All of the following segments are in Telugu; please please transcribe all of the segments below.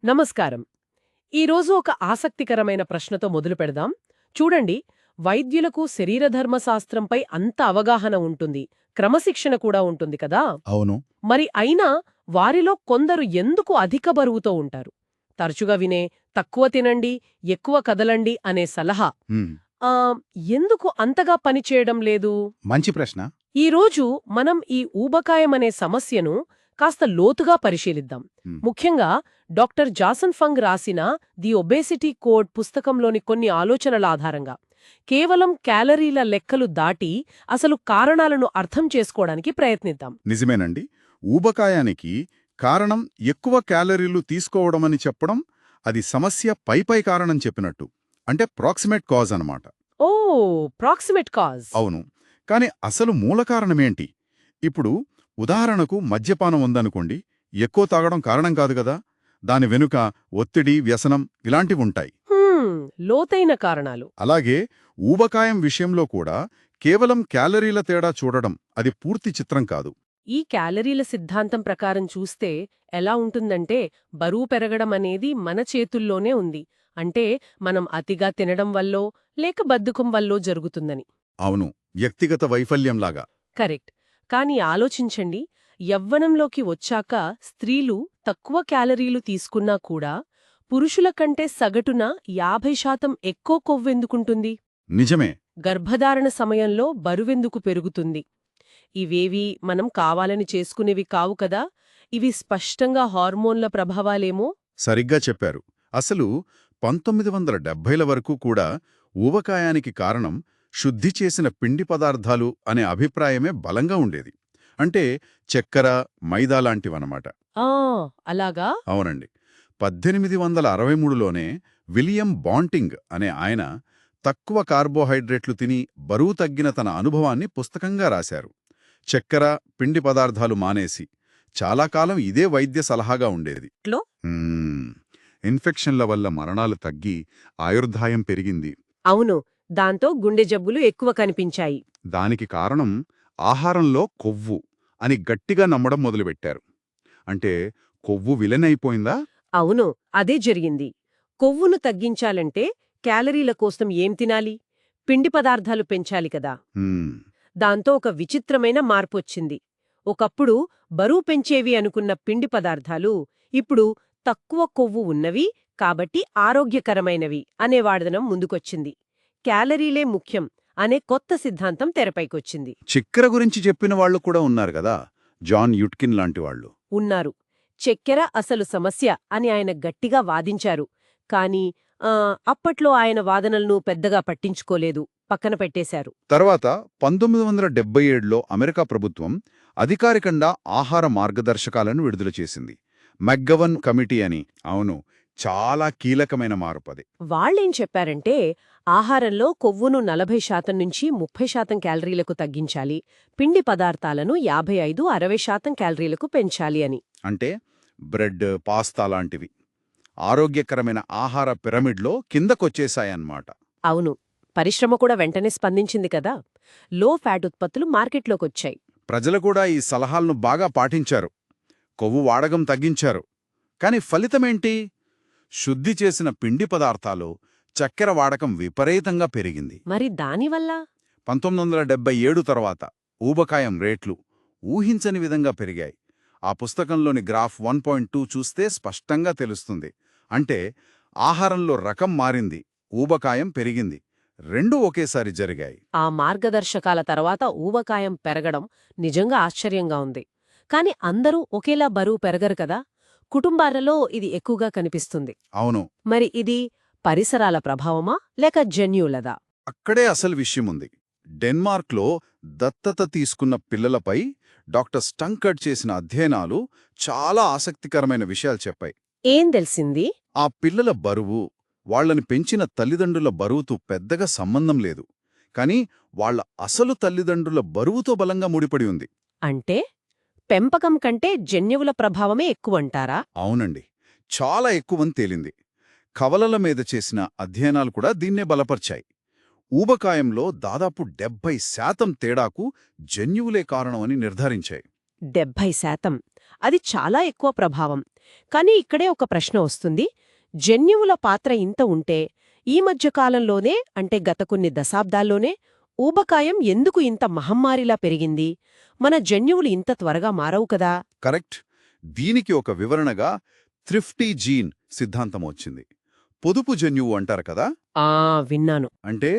నమస్కారం. ఈరోజు ఒక ఆసక్తికరమైన ప్రశ్నతో మొదలు పెడదాం. చూడండి, వైద్యులకు శరీరధర్మశాస్త్రంపై అంత అవగాహన ఉంటుంది, క్రమశిక్షణ కూడా ఉంటుంది కదా. అవును. మరి అయినా వారిలో కొందరు ఎందుకు అధిక బరువుతో ఉంటారు? తరచుగా వినే తక్కువ తినండి, ఎక్కువ కదలండి అనే సలహా హ్మ్. ఆ, ఎందుకు అంతగా పనిచేయడం లేదు? మంచి ప్రశ్న. ఈరోజు మనం ఈ ఊబకాయమనే సమస్యను కాస్త లోతుగా పరిశీలిద్దాం. హ్మ్. ముఖ్యంగా డాక్టర్ జాసన్ ఫంగ్ రాసిన ది ఒబేసిటీ కోడ్ పుస్తకంలోని కొన్ని ఆలోచనల ఆధారంగా కేవలం క్యాలరీల లెక్కలు దాటి అసలు కారణాలను అర్థం చేసుకోవడానికి ప్రయత్నిద్దాం. నిజమేనండి. ఊబకాయానికి కారణం ఎక్కువ క్యాలరీలు తీసుకోవడమని చెప్పడం, అది సమస్య పైపై కారణం చెప్పినట్టు. అంటే ప్రాక్సిమేట్ కాజ్ అనమాట. ఓ, ప్రాక్సిమేట్ కాజ్. అవును. కాని అసలు మూల కారణమేంటి? ఇప్పుడు ఉదాహరణకు మద్యపానం ఉందనుకోండి, ఎక్కువ తాగడం కారణం కాదు గదా. దాని వెనుక ఒత్తిడి, వ్యసనం ఇలాంటివుంటాయి. హ్మ్, లోతైన కారణాలు. అలాగే ఊబకాయం విషయంలో కూడా కేవలం క్యాలరీల తేడా చూడడం అది పూర్తి చిత్రం కాదు. ఈ క్యాలరీల సిద్ధాంతం ప్రకారం చూస్తే ఎలా ఉంటుందంటే, బరువు పెరగడం అనేది మన చేతుల్లోనే ఉంది. అంటే మనం అతిగా తినడం వల్లో లేక బద్ధకం వల్లో జరుగుతుందని. అవును. వ్యక్తిగత వైఫల్యంలాగా. కరెక్ట్. కానీ ఆలోచించండి, యవ్వనంలోకి వచ్చాక స్త్రీలు తక్కువ క్యాలరీలు తీసుకున్నా కూడా పురుషుల కంటే సగటున 50% ఎక్కువ కొవ్వెందుకుంటుంది? నిజమే. గర్భధారణ సమయంలో బరువెందుకు పెరుగుతుంది? ఇవేవీ మనం కావాలని చేసుకునేవి కావు కదా. ఇవి స్పష్టంగా హార్మోన్ల ప్రభావాలేమో. సరిగ్గా చెప్పారు. అసలు 1970ల వరకు కూడా ఊబకాయానికి కారణం శుద్ధి చేసిన పిండి పదార్థాలు అనే అభిప్రాయమే బలంగా ఉండేది. అంటే చక్కెర, మైదా లాంటివన్నమాట. ఆ, అలాగా. అవునండి. 1863లోనే విలియం బాంటింగ్ అనే ఆయన తక్కువ కార్బోహైడ్రేట్లు తిని బరువు తగ్గిన తన అనుభవాన్ని పుస్తకంగా రాశారు. చక్కెర, పిండి పదార్థాలు మానేసి. చాలా కాలం ఇదే వైద్య సలహాగా ఉండేది. లో మ్మ్. ఇన్ఫెక్షన్ల వల్ల మరణాలు తగ్గి ఆయుర్దాయం పెరిగింది. అవును, దాంతో గుండె జబ్బులు ఎక్కువ కనిపించాయి. దానికి కారణం ఆహారంలో కొవ్వు అని గట్టిగా నమ్మడం మొదలుపెట్టారు. అంటే కొవ్వు విలనైపోయిందా? అవును, అదే జరిగింది. కొవ్వును తగ్గించాలంటే క్యాలరీల కోసం ఏం తినాలి? పిండి పదార్థాలు పెంచాలి కదా. హ్మ్. దాంతో ఒక విచిత్రమైన మార్పొచ్చింది. ఒకప్పుడు బరువు పెంచేవి అనుకున్న పిండి పదార్థాలు ఇప్పుడు తక్కువ కొవ్వు ఉన్నవి కాబట్టి ఆరోగ్యకరమైనవి అనే వాడదనం ముందుకొచ్చింది. క్యాలరీలే ముఖ్యం అనే కొత్త సిద్ధాంతం తెరపైకొచ్చింది. చక్కెర గురించి చెప్పిన వాళ్ళు కూడా ఉన్నారు కదా, జాన్ యుట్కిన్ లాంటి వాళ్ళు. ఉన్నారు. చక్కెర అసలు సమస్య అని ఆయన గట్టిగా వాదించారు. కానీ అప్పట్లో ఆయన వాదనలను పెద్దగా పట్టించుకోలేదు, పక్కన పెట్టేశారు. తర్వాత 1977లో అమెరికా ప్రభుత్వం అధికారికంగా ఆహార మార్గదర్శకాలను విడుదల చేసింది. మెక్గవన్ కమిటీ అని. అవును, చాలా కీలకమైన మార్పది. వాళ్ళేం చెప్పారంటే, ఆహారంలో కొవ్వును 40% నుంచి 30% క్యాలరీలకు తగ్గించాలి, పిండి పదార్థాలను 55–60% క్యాలరీలకు పెంచాలి అని. అంటే బ్రెడ్, పాస్తా లాంటివి ఆరోగ్యకరమైన ఆహార పిరమిడ్లో కిందకొచ్చేశాయన్నమాట. అవును, పరిశ్రమ కూడా వెంటనే స్పందించింది కదా. లో ఫ్యాట్ ఉత్పత్తులు మార్కెట్లోకొచ్చాయి. ప్రజలు కూడా ఈ సలహాలను బాగా పాటించారు. కొవ్వు వాడకం తగ్గించారు. కాని ఫలితమేంటి? శుద్ధి చేసిన పిండి పదార్థాలు, చక్కెర వాడకం విపరీతంగా పెరిగింది. మరి దానివల్ల 1977 తర్వాత ఊబకాయం రేట్లు ఊహించని విధంగా పెరిగాయి. ఆ పుస్తకంలోని గ్రాఫ్ 1.2 చూస్తే స్పష్టంగా తెలుస్తుంది. అంటే ఆహారంలో రకం మారింది, ఊబకాయం పెరిగింది. రెండూ ఒకేసారి జరిగాయి. ఆ మార్గదర్శకాల తర్వాత ఊబకాయం పెరగడం నిజంగా ఆశ్చర్యంగా ఉంది. కాని అందరూ ఒకేలా బరువు పెరగరు కదా. కుటుంబాలలో ఇది ఎక్కువగా కనిపిస్తుంది. అవును. మరి ఇది పరిసరాల ప్రభావమా లేక జన్యువులదా? అక్కడే అసలు విషయముంది. డెన్మార్క్లో దత్తత తీసుకున్న పిల్లలపై డాక్టర్ స్టంకర్డ్ చేసిన అధ్యయనాలు చాలా ఆసక్తికరమైన విషయాలు చెప్పాయి. ఏం తెలిసింది? ఆ పిల్లల బరువు, వాళ్లని పెంచిన తల్లిదండ్రుల బరువుతో పెద్దగా సంబంధం లేదు. కాని వాళ్ల అసలు తల్లిదండ్రుల బరువుతో బలంగా ముడిపడి ఉంది. అంటే పెంపకం కంటే జన్యువుల ప్రభావమే ఎక్కువంటారా? అవునండి, చాలా ఎక్కువని తేలింది. కవలల మీద చేసిన అధ్యయనాలు కూడా దీన్నే బలపర్చాయి. ఊబకాయంలో దాదాపు 70% తేడాకు జన్యువులే కారణమని నిర్ధారించాయి. 70%. అది చాలా ఎక్కువ ప్రభావం. కానీ ఇక్కడే ఒక ప్రశ్న వస్తుంది. జన్యువుల పాత్ర ఇంత ఉంటే ఈ మధ్య కాలంలోనే, అంటే గత కొన్ని దశాబ్దాల్లోనే ఊబకాయం ఎందుకు ఇంత మహమ్మారిలా పెరిగింది? మన జన్యువులు ఇంత త్వరగా మారవు కదా? కరెక్ట్. దీనికి ఒక వివరణగా థ్రిఫ్టీ జీన్ సిద్ధాంతం వచ్చింది. పొదుపు జన్యువు అంటారు కదా. విన్నాను. అంటే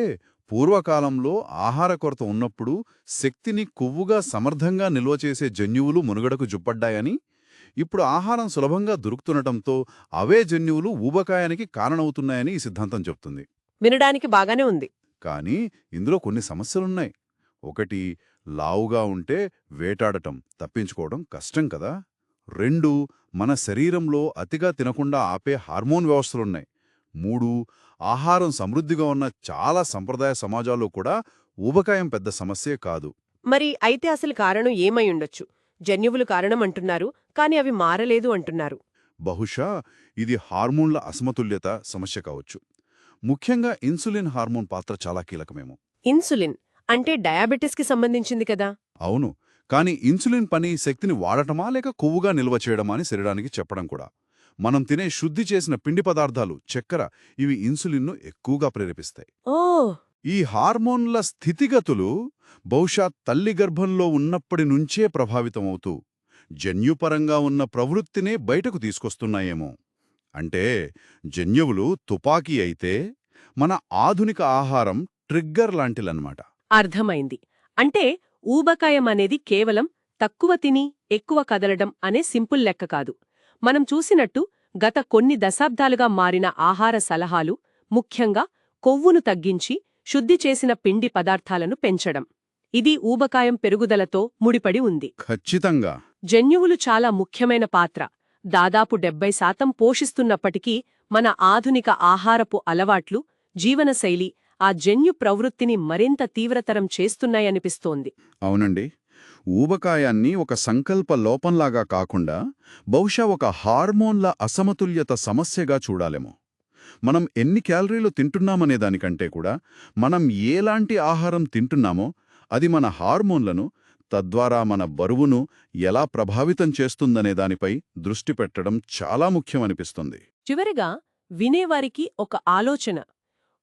పూర్వకాలంలో ఆహార కొరత ఉన్నప్పుడు శక్తిని కొవ్వుగా సమర్థంగా నిల్వ చేసే జన్యువులు మునుగడకు జుప్పడ్డాయని, ఇప్పుడు ఆహారం సులభంగా దొరుకుతుండటంతో అవే జన్యువులు ఊబకాయానికి కారణమవుతున్నాయని ఈ సిద్ధాంతం చెప్తుంది. వినడానికి బాగానే ఉంది. కానీ ఇందులో కొన్ని సమస్యలున్నాయి. ఒకటి, లావుగా ఉంటే వేటాడటం, తప్పించుకోవడం కష్టం కదా. 2, మన శరీరంలో అతిగా తినకుండా ఆపే హార్మోన్ వ్యవస్థలున్నాయి. 3, ఆహారం సమృద్ధిగా ఉన్న చాలా సంప్రదాయ సమాజాల్లో కూడా ఊబకాయం పెద్ద సమస్యే కాదు. మరి అయితే అసలు కారణం ఏమై ఉండొచ్చు? జన్యువులు కారణం అంటున్నారు, కానీ అవి మారలేదు అంటున్నారు. బహుశా ఇది హార్మోన్ల అసమతుల్యత సమస్య కావచ్చు. ముఖ్యంగా ఇన్సులిన్ హార్మోన్ పాత్ర చాలా కీలకమేమో. ఇన్సులిన్ అంటే డయాబెటిస్కి సంబంధించింది కదా? అవును. కానీ ఇన్సులిన్ పని శక్తిని వాడటమా లేక కొవ్వుగా నిల్వ చేయడమా అని శరీరానికి చెప్పడం కూడా. మనం తినే శుద్ధి చేసిన పిండి పదార్థాలు, చక్కెర, ఇవి ఇన్సులిన్ను ఎక్కువగా ప్రేరేపిస్తాయి. ఓ ఈ హార్మోన్ల స్థితిగతులు బహుశా తల్లి గర్భంలో ఉన్నప్పటి నుంచే ప్రభావితమవుతూ జన్యుపరంగా ఉన్న ప్రవృత్తినే బయటకు తీసుకొస్తున్నాయేమో. అంటే జన్యువులు తుపాకీ అయితే మన ఆధునిక ఆహారం ట్రిగ్గర్ లాంటిలన్నమాట. అర్థమైంది. అంటే ఊబకాయం అనేది కేవలం తక్కువ తిని ఎక్కువ కదలడం అనే సింపుల్ లెక్క కాదు. మనం చూసినట్టు గత కొన్ని దశాబ్దాలుగా మారిన ఆహార సలహాలు, ముఖ్యంగా కొవ్వును తగ్గించి శుద్ధి చేసిన పిండి పదార్థాలను పెంచడం, ఇది ఊబకాయం పెరుగుదలతో ముడిపడి ఉంది. ఖచ్చితంగా. జన్యువులు చాలా ముఖ్యమైన పాత్ర దాదాపు 70% పోషిస్తున్నప్పటికీ మన ఆధునిక ఆహారపు అలవాట్లు, జీవనశైలి ఆ జన్యు ప్రవృత్తిని మరింత తీవ్రతరం చేస్తున్నాయనిపిస్తోంది. అవునండి. ఊబకాయాన్ని ఒక సంకల్ప లోపంలాగా కాకుండా బహుశా ఒక హార్మోన్ల అసమతుల్యత సమస్యగా చూడాలేమో. మనం ఎన్ని క్యాలరీలు తింటున్నామనే దానికంటే కూడా మనం ఏలాంటి ఆహారం తింటున్నామో అది మన హార్మోన్లను, తద్వారా మన బరువును ఎలా ప్రభావితం చేస్తుందనే దానిపై దృష్టి పెట్టడం చాలా ముఖ్యమనిపిస్తుంది. చివరిగా వినేవారికి ఒక ఆలోచన.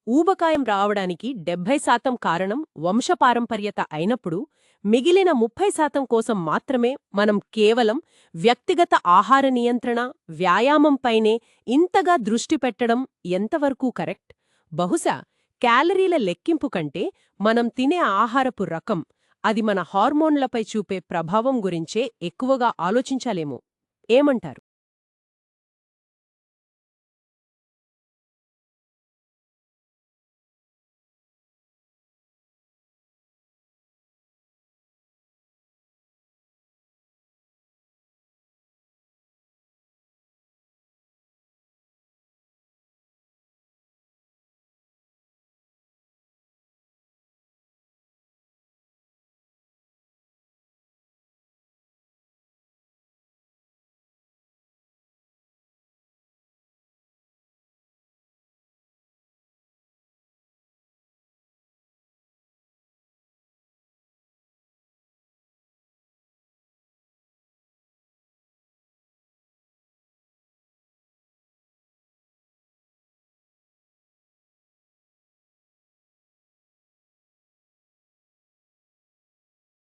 ఊబకాయం రావడానికి 70% కారణం వంశపారంపర్యత అయినప్పుడు మిగిలిన 30% కోసం మాత్రమే మనం కేవలం వ్యక్తిగత ఆహార నియంత్రణ, వ్యాయామంపైనే ఇంతగా దృష్టి పెట్టడం ఎంతవరకు కరెక్ట్? బహుశా క్యాలరీల లెక్కింపు కంటే మనం తినే ఆహారపు రకం, అది మన హార్మోన్లపై చూపే ప్రభావం గురించే ఎక్కువగా ఆలోచించాలేమో. ఏమంటారు?